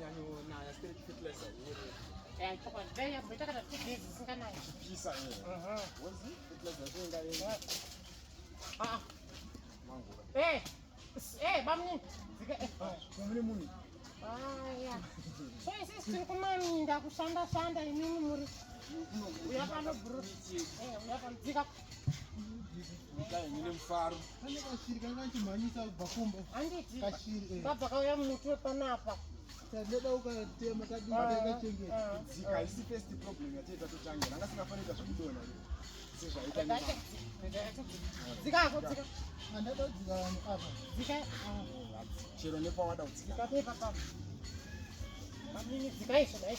nyanyonaya spirit fertilizer Pokoknya dia yang beda kan tiga kan naik. chipisa wonzi fertilizer zvingaenda mangura bamni. kumune munhu Ya. So isi tiri kumaminda kushanda inini muri. Uya pano bro. Uya pano dzika. nyine mufaro pane kashiri kanga chimhanyisa kubva Handiti. kashiri Baba kauya muti panapa. tadeda ukatema tadikachengeta dzika haisi first problem yatiita totangira anga singafanira zvekudona sezvaita Dzika ako dzika. andada kudzika vanhu apa Dzika. chero nepawada kudzika Dzika papa. Bamni dzika iso dai.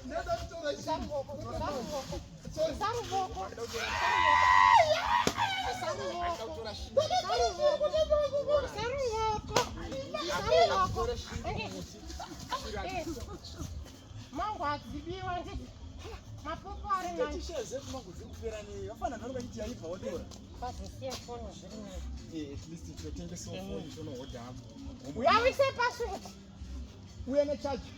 ndada kutora Mango adzibiwa nditi. Mapopo ari nani? tishezeti magudzi kupera nei vafana nhano vachiti yaibva watora Bazisiya foni zviri nani? at least tinotengesawo foni tonohodha hapo Uyawise password. uya nechaji